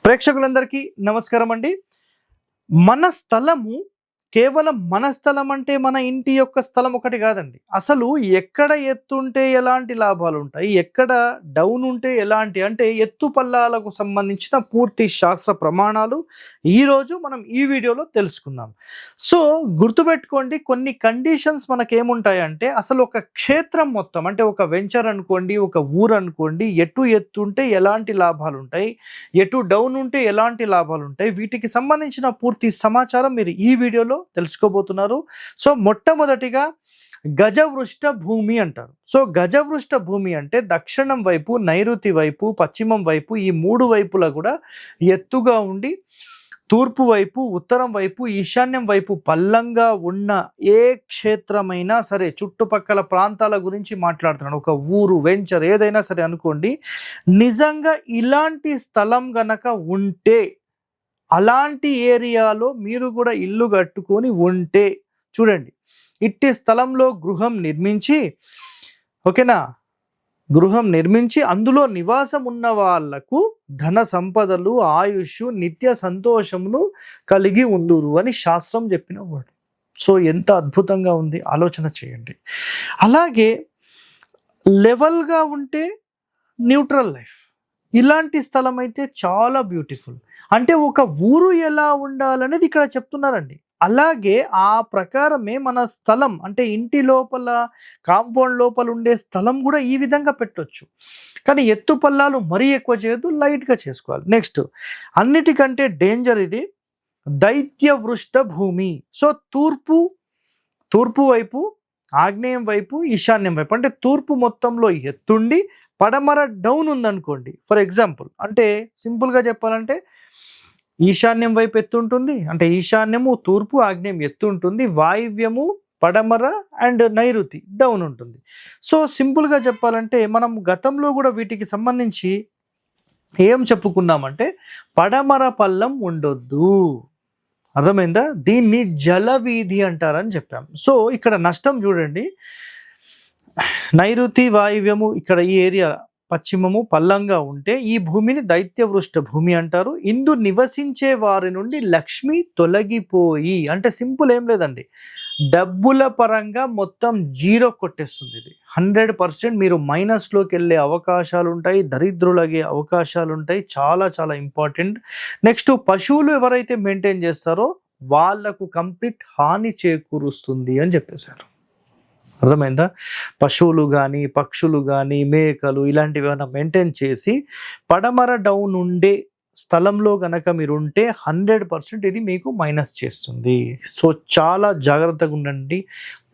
ప్రేక్షకులందరికీ నమస్కారం అండి. మన స్థలము కేవలం మన స్థలం అంటే మన ఇంటి యొక్క స్థలం ఒకటి కాదండి. అసలు ఎక్కడ ఎత్తుంటే ఎలాంటి లాభాలుంటాయి, ఎక్కడ డౌన్ ఉంటే ఎలాంటి అంటే ఎత్తు పల్లాలకు సంబంధించిన పూర్తి శాస్త్ర ప్రమాణాలు ఈరోజు మనం ఈ వీడియోలో తెలుసుకుందాం. సో గుర్తుపెట్టుకోండి, కొన్ని కండిషన్స్ మనకేముంటాయంటే అసలు ఒక క్షేత్రం మొత్తం అంటే ఒక వెంచర్ అనుకోండి, ఒక ఊరు అనుకోండి, ఎటు ఎత్తుంటే ఎలాంటి లాభాలుంటాయి, ఎటు డౌన్ ఉంటే ఎలాంటి లాభాలుంటాయి, వీటికి సంబంధించిన పూర్తి సమాచారం మీరు ఈ వీడియోలో తెలుసుకోబోతున్నారు. సో మొట్టమొదటిగా గజవృష్ట భూమి అంటారు. సో గజవృష్ట భూమి అంటే దక్షిణం వైపు, నైరుతి వైపు, పశ్చిమం వైపు ఈ మూడు వైపులా కూడా ఎత్తుగా ఉండి తూర్పు వైపు, ఉత్తరం వైపు, ఈశాన్యం వైపు పల్లంగా ఉన్న ఏ క్షేత్రమైనా సరే, చుట్టుపక్కల ప్రాంతాల గురించి మాట్లాడుతున్నాను, ఒక ఊరు, వెంచర్ ఏదైనా సరే అనుకోండి, నిజంగా ఇలాంటి స్థలం గనక ఉంటే, అలాంటి ఏరియాలో మీరు కూడా ఇల్లు కట్టుకొని ఉంటే చూడండి, ఇట్టి స్థలంలో గృహం నిర్మించి, ఓకేనా, గృహం నిర్మించి అందులో నివాసం ఉన్న వాళ్లకు ధన సంపదలు, ఆయుష్, నిత్య సంతోషమును కలిగి ఉందురు అని శాస్త్రం చెప్పిన వాడు. సో ఎంత అద్భుతంగా ఉంది, ఆలోచన చేయండి. అలాగే లెవెల్గా ఉంటే న్యూట్రల్ లైఫ్, ఇలాంటి స్థలం అయితే చాలా బ్యూటిఫుల్. అంటే ఒక ఊరు ఎలా ఉండాలనేది ఇక్కడ చెప్తున్నారండి. అలాగే ఆ ప్రకారమే మన స్థలం అంటే ఇంటి లోపల, కాంపౌండ్ లోపల ఉండే స్థలం కూడా ఈ విధంగా పెట్టొచ్చు. కానీ ఎత్తు పల్లాలు మరీ ఎక్కువ చేయొద్దు, లైట్గా చేసుకోవాలి. నెక్స్ట్, అన్నిటికంటే డేంజర్ ఇది దైత్యవృష్ట భూమి. సో తూర్పు వైపు, ఆగ్నేయం వైపు, ఈశాన్యం వైపు అంటే తూర్పు మొత్తంలో ఎత్తుండి పడమర డౌన్ ఉందనుకోండి. ఫర్ ఎగ్జాంపుల్ అంటే సింపుల్గా చెప్పాలంటే ఈశాన్యం వైపు ఎత్తు ఉంటుంది, అంటే ఈశాన్యము, తూర్పు, ఆగ్నేయం ఎత్తు ఉంటుంది, వాయువ్యము, పడమర అండ్ నైరుతి డౌన్ ఉంటుంది. సో సింపుల్గా చెప్పాలంటే మనం గతంలో కూడా వీటికి సంబంధించి ఏం చెప్పుకున్నామంటే పడమర పల్లం ఉండొద్దు, అర్థమైందా? దీన్ని జలవీధి అంటారని చెప్పాం. సో ఇక్కడ నష్టం చూడండి, నైరుతి, వాయువ్యము ఇక్కడ ఈ ఏరియా పశ్చిమము పల్లంగా ఉంటే ఈ భూమిని దైత్యవృష్ట భూమి అంటారు. ఇందు నివసించే వారి నుండి లక్ష్మి తొలగిపోయి, అంటే సింపుల్ ఏం లేదండి, డబ్బుల పరంగా మొత్తం జీరో కొట్టేస్తుంది. ఇది 100% మీరు మైనస్లోకి వెళ్ళే అవకాశాలు ఉంటాయి, దరిద్రులగే అవకాశాలు ఉంటాయి. చాలా చాలా ఇంపార్టెంట్. నెక్స్ట్, పశువులు ఎవరైతే మెయింటైన్ చేస్తారో వాళ్లకు కంప్లీట్ హాని చేకూరుస్తుంది అని చెప్పేశారు. అర్థమైందా? పశువులు కానీ, పక్షులు కానీ, మేకలు ఇలాంటివి ఏమైనా మెయింటైన్ చేసి పడమర డౌన్ ఉండే స్థలంలో గనక మీరు ఉంటే 100% ఇది మీకు మైనస్ చేస్తుంది. సో చాలా జాగ్రత్తగా ఉండండి.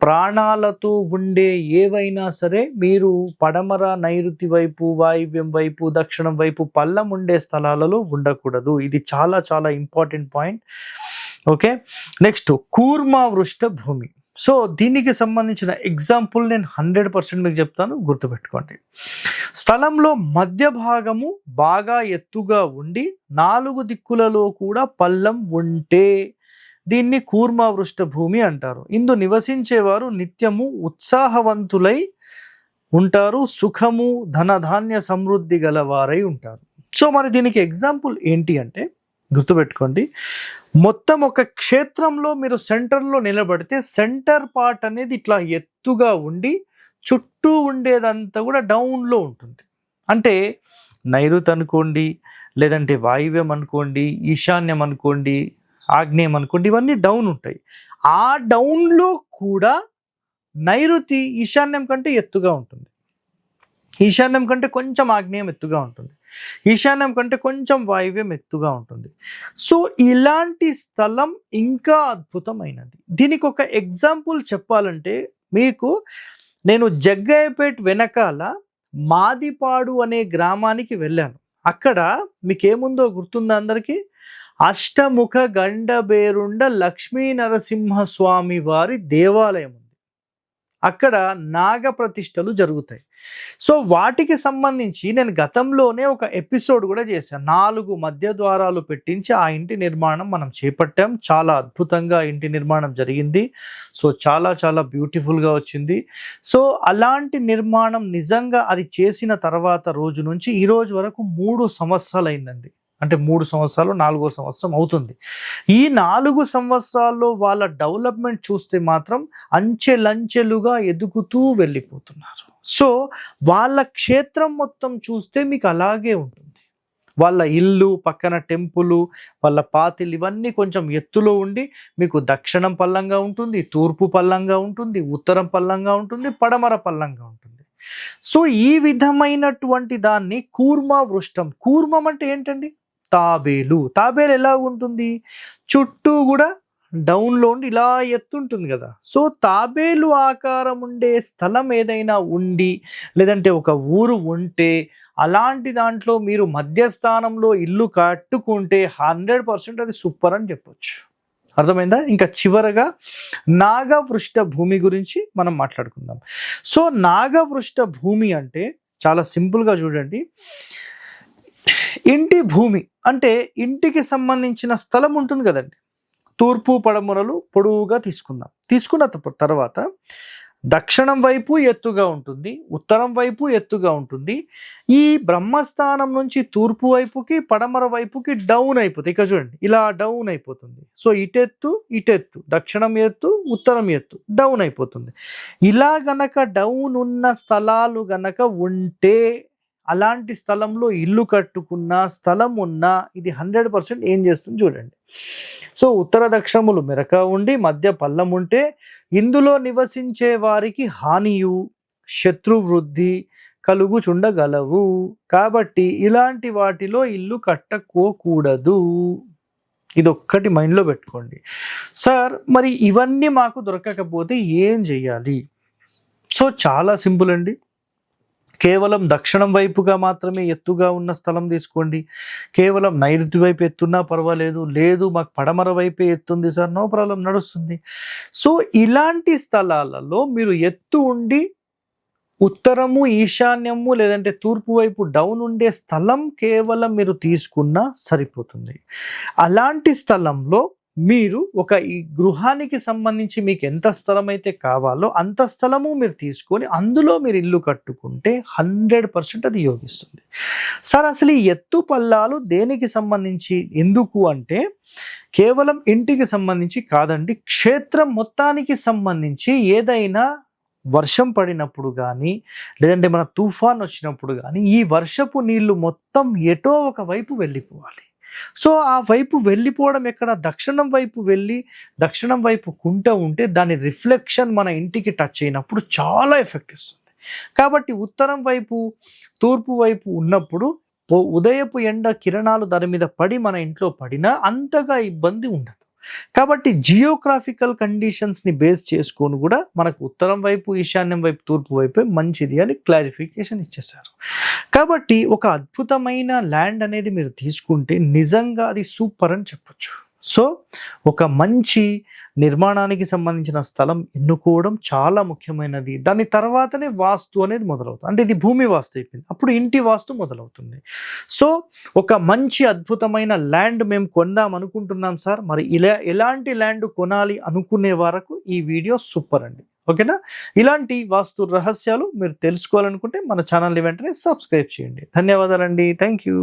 ప్రాణాలతో ఉండే ఏవైనా సరే మీరు పడమర, నైరుతి వైపు, వాయువ్యం వైపు, దక్షిణం వైపు పల్లం ఉండే స్థలాలలో ఉండకూడదు. ఇది చాలా చాలా ఇంపార్టెంట్ పాయింట్. ఓకే, నెక్స్ట్ కూర్మా వృష్ట భూమి. సో దీనికి సంబంధించిన ఎగ్జాంపుల్ నేను 100% మీకు చెప్తాను, గుర్తుపెట్టుకోండి. స్థలంలో మధ్య భాగము బాగా ఎత్తుగా ఉండి 4 దిక్కులలో కూడా పల్లం ఉంటే దీన్ని కూర్మా వృష్ట భూమి అంటారు. ఇందు నివసించేవారు నిత్యము ఉత్సాహవంతులై ఉంటారు, సుఖము, ధనధాన్య సమృద్ధి గలవారై ఉంటారు. సో మరి దీనికి ఎగ్జాంపుల్ ఏంటి అంటే గుర్తుపెట్టుకోండి, మొత్తం ఒక క్షేత్రంలో మీరు సెంటర్లో నిలబడితే సెంటర్ పార్ట్ అనేది ఇట్లా ఎత్తుగా ఉండి చుట్టూ ఉండేదంతా కూడా డౌన్లో ఉంటుంది. అంటే నైరుతి అనుకోండి, లేదంటే వాయువ్యం అనుకోండి, ఈశాన్యం అనుకోండి, ఆగ్నేయం అనుకోండి, ఇవన్నీ డౌన్ ఉంటాయి. ఆ డౌన్లో కూడా నైరుతి ఈశాన్యం కంటే ఎత్తుగా ఉంటుంది, ఈశాన్యం కంటే కొంచెం ఆగ్నేయం ఎత్తుగా ఉంటుంది, ఈశాన్యం కంటే కొంచెం వాయువ్యం ఎత్తుగా ఉంటుంది. సో ఇలాంటి స్థలం ఇంకా అద్భుతమైనది. దీనికి ఒక ఎగ్జాంపుల్ చెప్పాలంటే మీకు, నేను జగ్గయ్యపేట వెనకాల మాదిపాడు అనే గ్రామానికి వెళ్ళాను. అక్కడ మీకేముందో గుర్తుందా అందరికీ? అష్టముఖ గండబేరుండ లక్ష్మీ నరసింహస్వామి వారి దేవాలయం. అక్కడ నాగ ప్రతిష్టలు జరుగుతాయి. సో వాటికి సంబంధించి నేను గతంలోనే ఒక ఎపిసోడ్ కూడా చేశాను. 4 మధ్య ద్వారాలు పెట్టించి ఆ ఇంటి నిర్మాణం మనం చేపట్టాం. చాలా అద్భుతంగా ఇంటి నిర్మాణం జరిగింది. సో చాలా చాలా బ్యూటిఫుల్గా వచ్చింది. సో అలాంటి నిర్మాణం నిజంగా అది చేసిన తర్వాత రోజు నుంచి ఈ రోజు వరకు 3 సంవత్సరాలు అయిందండి. అంటే 3 సంవత్సరాలు 4వ సంవత్సరం అవుతుంది. ఈ 4 సంవత్సరాల్లో వాళ్ళ డెవలప్మెంట్ చూస్తే మాత్రం అంచెలంచెలుగా ఎదుగుతూ వెళ్ళిపోతున్నారు. సో వాళ్ళ క్షేత్రం మొత్తం చూస్తే మీకు అలాగే ఉంటుంది. వాళ్ళ ఇల్లు పక్కన టెంపుల్, వాళ్ళ పాతిల్ ఇవన్నీ కొంచెం ఎత్తులో ఉండి మీకు దక్షిణం పల్లంగా ఉంటుంది, తూర్పు పల్లంగా ఉంటుంది, ఉత్తరం పల్లంగా ఉంటుంది, పడమర పల్లంగా ఉంటుంది. సో ఈ విధమైనటువంటి దాన్ని కూర్మ వృష్టం. కూర్మం అంటే ఏంటండి? తాబేలు. తాబేలు ఎలా ఉంటుంది? చుట్టూ కూడా డౌన్లో ఉండి ఇలా ఎత్తుంటుంది కదా. సో తాబేలు ఆకారం ఉండే స్థలం ఏదైనా ఉండి, లేదంటే ఒక ఊరు ఉంటే, అలాంటి దాంట్లో మీరు మధ్యస్థానంలో ఇల్లు కట్టుకుంటే 100% అది సూపర్ అని చెప్పొచ్చు. అర్థమైందా? ఇంకా చివరగా నాగవృష్ట భూమి గురించి మనం మాట్లాడుకుందాం. సో నాగవృష్ట భూమి అంటే చాలా సింపుల్గా చూడండి. ఇంటి భూమి అంటే ఇంటికి సంబంధించిన స్థలం ఉంటుంది కదండి. తూర్పు పడమరలు పొడవుగా తీసుకున్న తర్వాత దక్షిణం వైపు ఎత్తుగా ఉంటుంది, ఉత్తరం వైపు ఎత్తుగా ఉంటుంది. ఈ బ్రహ్మస్థానం నుంచి తూర్పు వైపుకి పడమర వైపుకి డౌన్ అయిపోతుంది. ఇక్కడ చూడండి ఇలా డౌన్ అయిపోతుంది. సో ఇటెత్తు దక్షిణం ఎత్తు ఉత్తరం ఎత్తు డౌన్ అయిపోతుంది. ఇలా గనక డౌన్ ఉన్న స్థలాలు గనక ఉంటే, అలాంటి స్థలంలో ఇల్లు కట్టుకున్న స్థలం ఉన్నా ఇది 100% ఏం చేస్తుంది చూడండి. సో ఉత్తర దక్షిణములు మెరక ఉండి మధ్య పల్లం ఉంటే ఇందులో నివసించే వారికి హానియు శత్రు వృద్ధి కలుగుచుండగలవు. కాబట్టి ఇలాంటి వాటిలో ఇల్లు కట్టుకోకూడదు. ఇదొక్కటి మైండ్లో పెట్టుకోండి. సార్ మరి ఇవన్నీ మాకు దొరకకపోతే ఏం చెయ్యాలి? సో చాలా సింపుల్ అండి. కేవలం దక్షిణం వైపుగా మాత్రమే ఎత్తుగా ఉన్న స్థలం తీసుకోండి. కేవలం నైరుతి వైపు ఎత్తున్నా పర్వాలేదు. లేదు మాకు పడమర వైపే ఎత్తుంది సార్, నో ప్రాబ్లం, నడుస్తుంది. సో ఇలాంటి స్థలాలలో మీరు ఎత్తు ఉండి ఉత్తరము ఈశాన్యము లేదంటే తూర్పు వైపు డౌన్ ఉండే స్థలం కేవలం మీరు తీసుకున్నా సరిపోతుంది. అలాంటి స్థలంలో మీరు ఈ గృహానికి సంబంధించి మీకు ఎంత స్థలం అయితే కావాలో అంత స్థలము మీరు తీసుకొని అందులో మీరు ఇల్లు కట్టుకుంటే 100% అది యోగిస్తుంది. సార్ అసలు ఈ ఎత్తు పల్లాలు దేనికి సంబంధించి, ఎందుకు అంటే కేవలం ఇంటికి సంబంధించి కాదండి, క్షేత్రం మొత్తానికి సంబంధించి. ఏదైనా వర్షం పడినప్పుడు కానీ లేదంటే మన తుఫాన్ వచ్చినప్పుడు కానీ ఈ వర్షపు నీళ్లు మొత్తం ఎటో ఒక వైపు వెళ్ళిపోవాలి. సో ఆ వైపు వెళ్ళిపోవడం ఎక్కడ? దక్షిణం వైపు వెళ్ళి దక్షిణం వైపు కుంట ఉంటే దాని రిఫ్లెక్షన్ మన ఇంటికి టచ్ అయినప్పుడు చాలా ఎఫెక్ట్ ఇస్తుంది. కాబట్టి ఉత్తరం వైపు తూర్పు వైపు ఉన్నప్పుడు ఉదయపు ఎండ కిరణాలు దాని మీద పడి మన ఇంట్లో పడినా అంతగా ఇబ్బంది ఉండదు. కాబట్టి జియోగ్రాఫికల్ కండిషన్స్ని బేస్ చేసుకొని కూడా మనకు ఉత్తరం వైపు ఈశాన్యం వైపు తూర్పు వైపే మంచిది అని క్లారిఫికేషన్ ఇచ్చేశారు. కాబట్టి ఒక అద్భుతమైన ల్యాండ్ అనేది మీరు తీసుకుంటే నిజంగా అది సూపర్ అని చెప్పొచ్చు. సో ఒక మంచి నిర్మాణానికి సంబంధించిన స్థలం ఎన్నుకోవడం చాలా ముఖ్యమైనది. దాని తర్వాతనే వాస్తు అనేది మొదలవుతుంది. అంటే ఇది భూమి వాస్తు అయిపోయింది, అప్పుడు ఇంటి వాస్తు మొదలవుతుంది. సో ఒక మంచి అద్భుతమైన ల్యాండ్ మేము కొందాం అనుకుంటున్నాం సార్, మరి ఎలాంటి ల్యాండ్ కొనాలి అనుకునే వరకు ఈ వీడియో సూపర్ అండి. ఓకేనా? ఇలాంటి వాస్తు రహస్యాలు మీరు తెలుసుకోవాలనుకుంటే మన ఛానల్ని వెంటనే సబ్స్క్రైబ్ చేయండి. ధన్యవాదాలండి. Thank you.